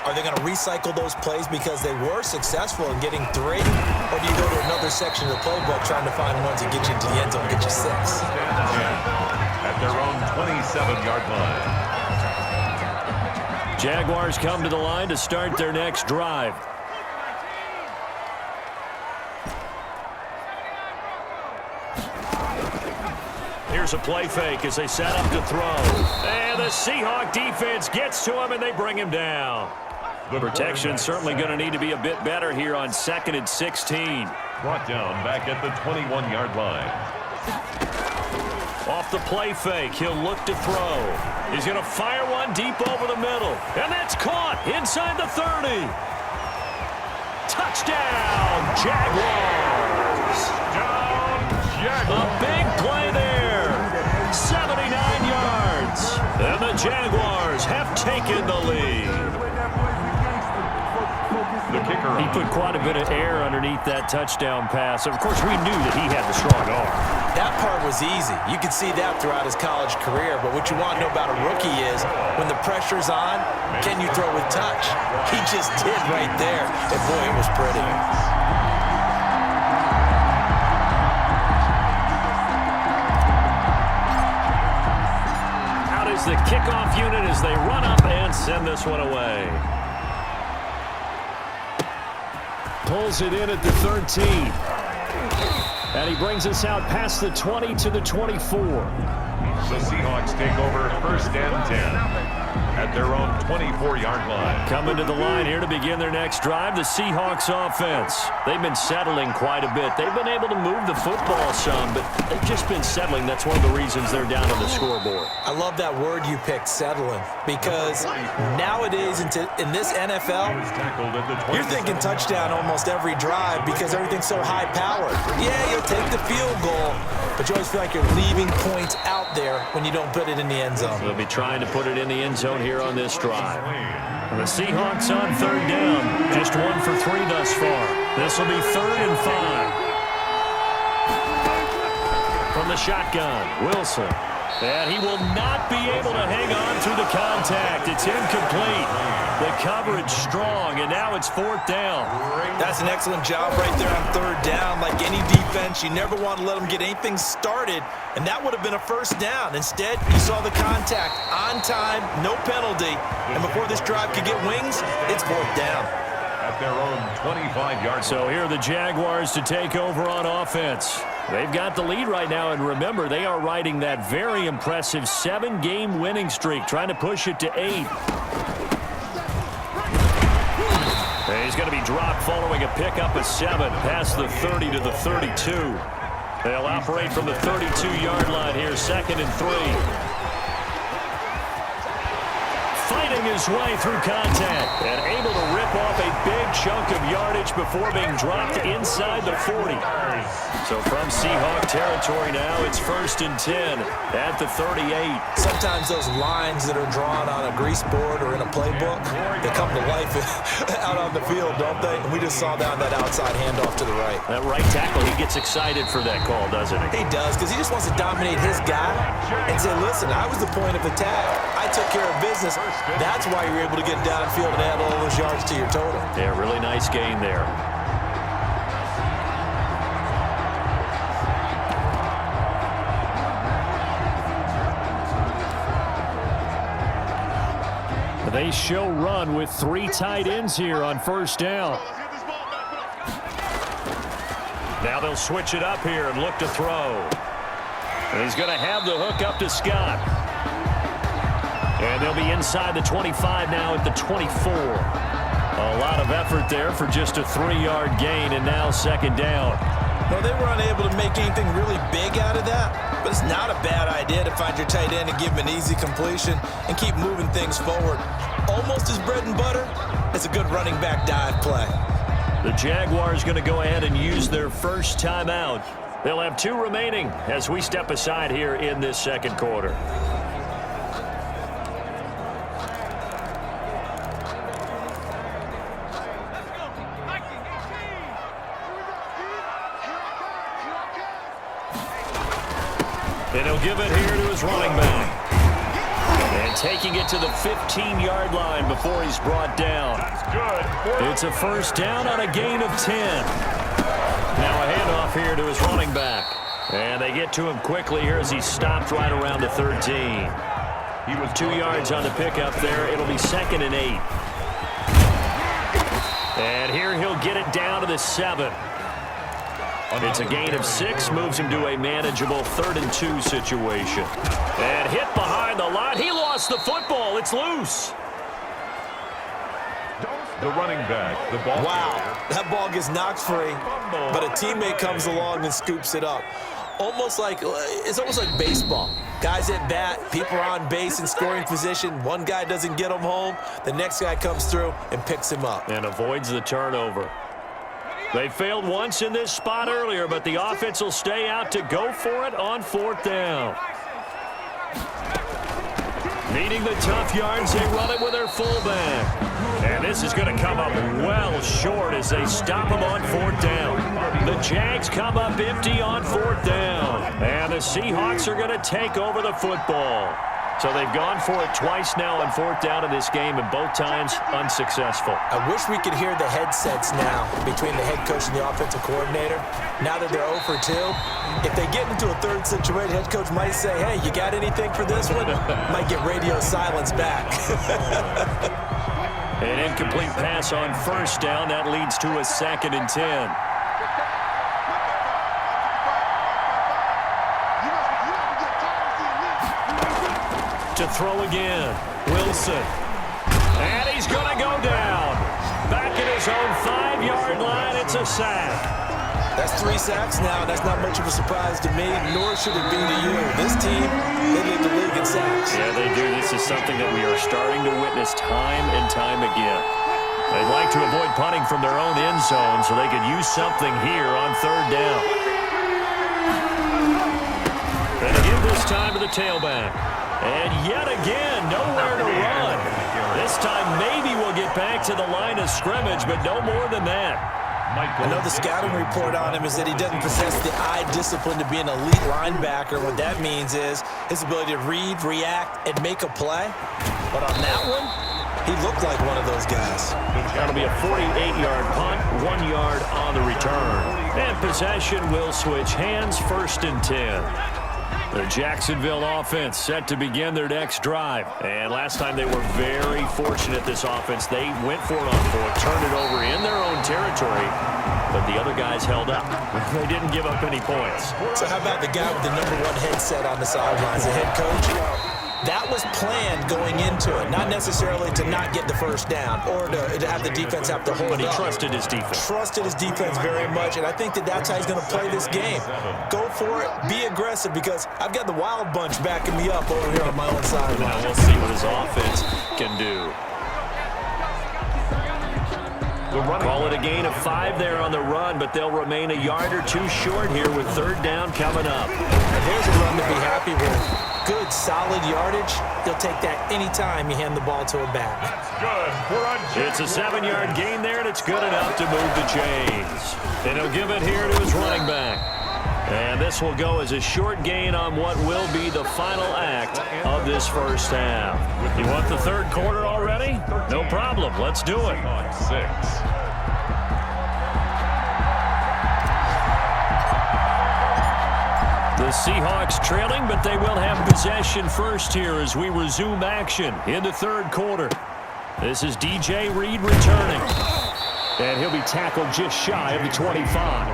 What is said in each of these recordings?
Are they going to recycle those plays because they were successful in getting 3? Or do you go to another section of the playbook trying to find ones that get you into the end zone and get you 6? At their own 27-yard line. Jaguars come to the line to start their next drive. Here's a play fake as they set up to throw. And the Seahawk defense gets to him, and they bring him down. The protection certainly going to need to be a bit better here on 2nd and 16. Brought down back at the 21-yard line. Off the play fake, he'll look to throw. He's going to fire one deep over the middle. And that's caught inside the 30. Touchdown, Jaguars. A big play there. 79 yards. And the Jaguars have taken the lead. The kicker. He put quite a bit of air underneath that touchdown pass. Of course, we knew that he had the strong arm. That part was easy. You could see that throughout his college career. But what you want to know about a rookie is when the pressure's on, can you throw with touch? He just did right there. And boy, it was pretty. Out is the kickoff unit as they run up and send this one away. Pulls it in at the 13. And he brings us out past the 20 to the 24. The Seahawks take over 1st and 10 at their own 24-yard line. Coming to the line here to begin their next drive, the Seahawks offense. They've been settling quite a bit. They've been able to move the football some, but they've just been settling. That's one of the reasons they're down on the scoreboard. I love that word you picked, settling, because nowadays in this NFL, you're thinking touchdown almost every drive because everything's so high-powered. Yeah, you'll take the field goal, but you always feel like you're leaving points out there when you don't put it in the end zone. They'll be trying to put it in the end zone here on this drive. The Seahawks on 3rd down. Just 1 for 3 thus far. This will be 3rd and 5. From the shotgun, Wilson. And he will not be able to hang on through the contact. It's incomplete. The coverage strong, and now it's 4th down. That's an excellent job right there on 3rd down. Like any defense, you never want to let them get anything started, and that would have been a 1st down. Instead, you saw the contact on time, no penalty, and before this drive could get wings, it's 4th down. At their own 25-yard. So here are the Jaguars to take over on offense. They've got the lead right now, and remember, they are riding that very impressive 7-game winning streak, trying to push it to 8. And he's going to be dropped following a pickup of 7 past the 30 to the 32. They'll operate from the 32-yard line here, 2nd and 3. Fighting his way through contact and able to rip off a big chunk of yardage before being dropped inside the 40. So from Seahawk territory now, it's 1st and 10 at the 38. Sometimes those lines that are drawn on a grease board or in a playbook, they come to life out on the field, don't they? And we just saw down that outside handoff to the right. That right tackle, he gets excited for that call, doesn't he? He does, because he just wants to dominate his guy and say, listen, I was the point of attack. I took care of business. That's why you're able to get downfield and add all those yards to your total. Yeah, really nice gain there. They show run with 3 tight ends here on 1st down. Now they'll switch it up here and look to throw. And he's going to have the hook up to Scott. And they'll be inside the 25 now at the 24. A lot of effort there for just a 3-yard gain, and now 2nd down. Well, they were unable to make anything really big out of that, but it's not a bad idea to find your tight end and give him an easy completion and keep moving things forward. Almost as bread and butter as a good running back dive play. The Jaguars going to go ahead and use their first timeout. They'll have 2 remaining as we step aside here in this 2nd quarter. And he'll give it here to his running back. And taking it to the 15-yard line before he's brought down. That's good. It's a first down on a gain of 10. Now a handoff here to his running back. And they get to him quickly here as he stopped right around the 13. He was 2 yards on the pickup there. It'll be 2nd and 8. And here he'll get it down to the 7. It's a gain of 6, moves him to a manageable 3rd and 2 situation. And hit behind the line. He lost the football. It's loose. The running back, the ball. Wow, that ball gets knocked free, but a teammate comes along and scoops it up. It's almost like baseball. Guys at bat, people are on base in scoring position. One guy doesn't get him home. The next guy comes through and picks him up. And avoids the turnover. They failed once in this spot earlier, but the offense will stay out to go for it on 4th down. Needing the tough yards, they run it with their fullback. And this is going to come up well short as they stop him on 4th down. The Jags come up empty on 4th down. And the Seahawks are going to take over the football. So they've gone for it twice now on 4th down in this game, and both times unsuccessful. I wish we could hear the headsets now between the head coach and the offensive coordinator. Now that they're 0 for 2, if they get into a third situation, head coach might say, hey, you got anything for this one? Might get radio silence back. An incomplete pass on 1st down. That leads to a 2nd and 10. To throw again. Wilson. And he's going to go down. Back at his own 5-yard line. It's a sack. That's 3 sacks now. That's not much of a surprise to me, nor should it be to you. This team, they lead the league in sacks. Yeah, they do. This is something that we are starting to witness time and time again. They'd like to avoid punting from their own end zone so they could use something here on 3rd down. And again this time to the tailback. And yet again, nowhere to run. This time maybe we'll get back to the line of scrimmage, but no more than that. I know the scouting report on him is that he doesn't possess the eye discipline to be an elite linebacker. What that means is his ability to read, react, and make a play. But on that one, he looked like one of those guys. That'll be a 48-yard punt, 1 yard on the return. And possession will switch hands, 1st and 10. The Jacksonville offense set to begin their next drive. And last time they were very fortunate, this offense. They went for it on 4th, turned it over in their own territory, but the other guys held up. They didn't give up any points. So how about the guy with the #1 headset on the sidelines, the head coach? That was planned going into it, not necessarily to not get the first down or to have the defense have to hold But he up. trusted his defense. Trusted his defense very much, and I think that that's how he's going to play this game. Go for it, be aggressive, because I've got the wild bunch backing me up over here on my own sideline. Now we'll see what his offense can do. Call it a gain of 5 there on the run, but they'll remain a yard or 2 short here with 3rd down coming up. There's a run to be happy with. Good, solid yardage. He'll take that anytime you hand the ball to a back. It's a 7-yard gain there, and it's good enough to move the chains. And he'll give it here to his running back. And this will go as a short gain on what will be the final act of this first half. You want the 3rd quarter already? No problem. Let's do it. 6. The Seahawks trailing, but they will have possession first here as we resume action in the 3rd quarter. This is DJ Reed returning. And he'll be tackled just shy of the 25.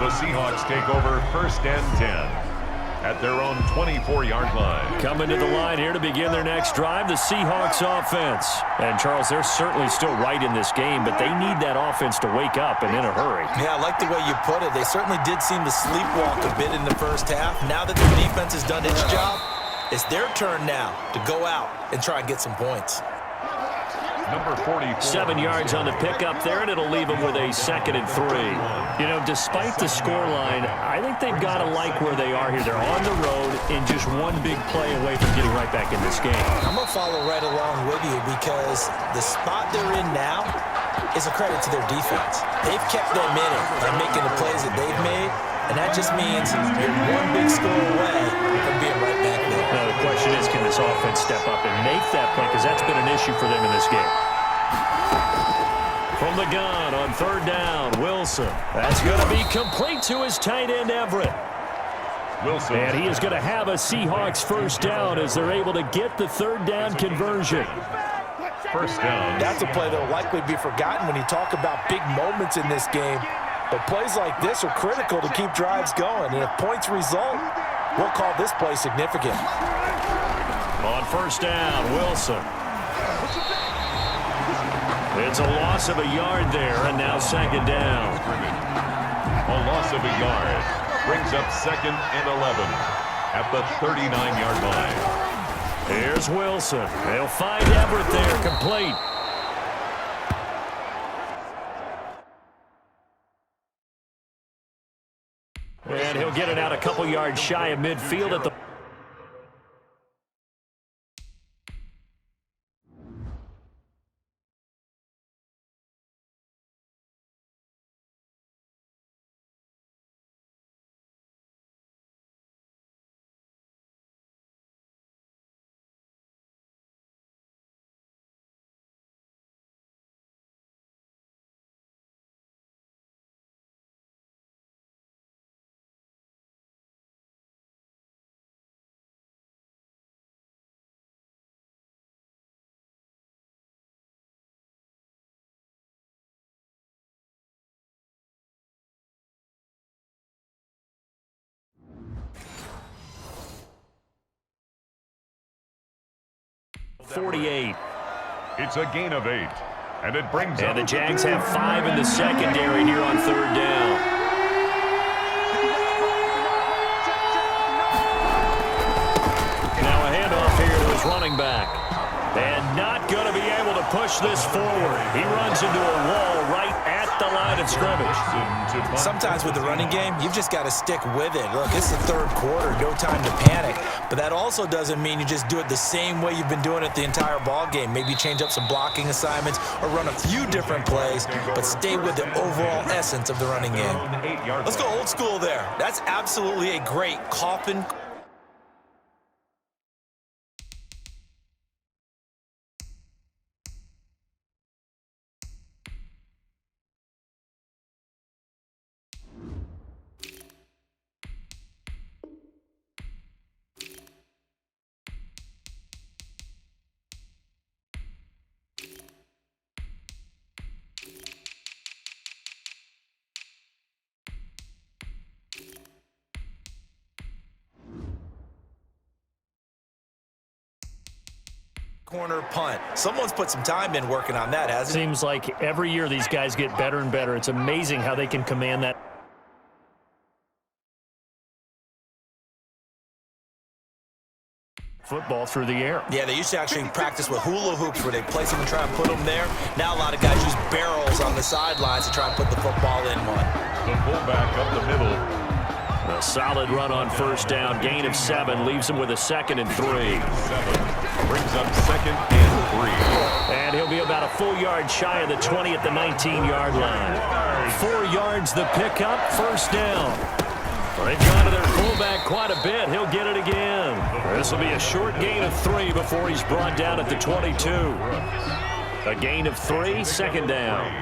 The Seahawks take over 1st and 10 at their own 24-yard line. Coming to the line here to begin their next drive, the Seahawks offense. And, Charles, they're certainly still right in this game, but they need that offense to wake up and in a hurry. Yeah, I like the way you put it. They certainly did seem to sleepwalk a bit in the first half. Now that their defense has done its job, it's their turn now to go out and try and get some points. Number 44. 7 yards on the pickup there, and it'll leave them with a 2nd and 3. You know, despite the scoreline, I think they've got to like where they are here. They're on the road and just one big play away from getting right back in this game. I'm going to follow right along with you because the spot they're in now is a credit to their defense. They've kept them in it by making the plays that they've made. and that just means you're one big score away from being right back there. Now the question is, can this offense step up and make that play? Because that's been an issue for them in this game. From the gun on third down, Wilson. That's going to be complete to his tight end, Everett. Wilson. And he is going to have a Seahawks first down as they're able to get the third down conversion. First down. That's a play that will likely be forgotten when you talk about big moments in this game. But plays like this are critical to keep drives going. And if points result, we'll call this play significant. On first down, Wilson. It's a loss of a yard there, and now second down. A loss of a yard brings up 2nd and 11 at the 39-yard line. Here's Wilson. They'll find Everett there, complete. And he'll get it out a couple yards shy of midfield at the... .48. It's a gain of 8, and it brings up... And the Jags have 5 in the secondary here on third down. Now a handoff here to his running back. And not going to be able to push this forward. He runs into a wall right at the line of scrimmage. Sometimes with the running game, you've just got to stick with it. Look, it's the third quarter, no time to panic. But that also doesn't mean you just do it the same way you've been doing it the entire ball game. Maybe change up some blocking assignments or run a few different plays, but stay with the overall essence of the running game. Let's go old school there. That's absolutely a great coffin. Corner punt. Someone's put some time in working on that, hasn't it? Seems like every year these guys get better and better. It's amazing how they can command that. Football through the air. Yeah, they used to actually practice with hula hoops where they place them and try and put them there. Now a lot of guys use barrels on the sidelines to try and put the football in one. The fullback up the middle. A solid run on first down. Gain of 7 leaves him with a 2nd and 3. 7 brings up 2nd and 3. And he'll be about a full yard shy of the 20 at the 19-yard line. 4 yards the pickup, first down. They've gone to their fullback quite a bit. He'll get it again. This will be a short gain of 3 before he's brought down at the 22. A gain of 3, second down.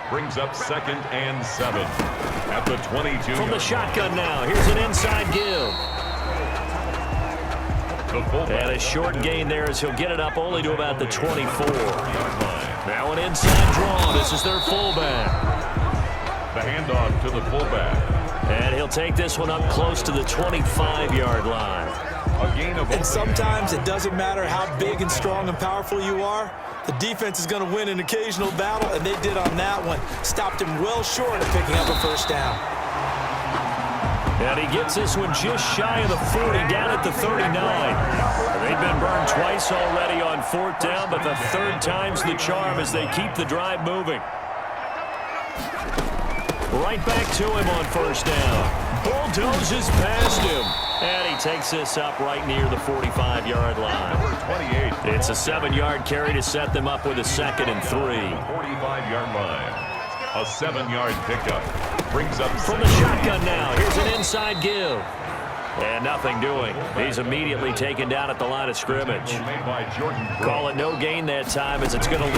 Brings up 2nd and 7 at the 22. From the shotgun now. Here's an inside give. And a short gain there as he'll get it up only to about the 24. Now an inside draw. This is their fullback. The handoff to the fullback. And he'll take this one up close to the 25-yard line. A gain of... And sometimes it doesn't matter how big and strong and powerful you are. The defense is going to win an occasional battle, and they did on that one. Stopped him well short of picking up a first down. And he gets this one just shy of the 40, down at the 39. They've been burned twice already on fourth down, but the third time's the charm as they keep the drive moving. Right back to him on first down. Bulldozes past him. And he takes this up right near the 45-yard line. Number 28. It's a 7-yard carry to set them up with a 2nd and 3. 45-yard line. A 7-yard pickup. Brings up from the shotgun now. Here's an inside give. And nothing doing. He's immediately taken down at the line of scrimmage. Call it no gain that time as it's going to lead.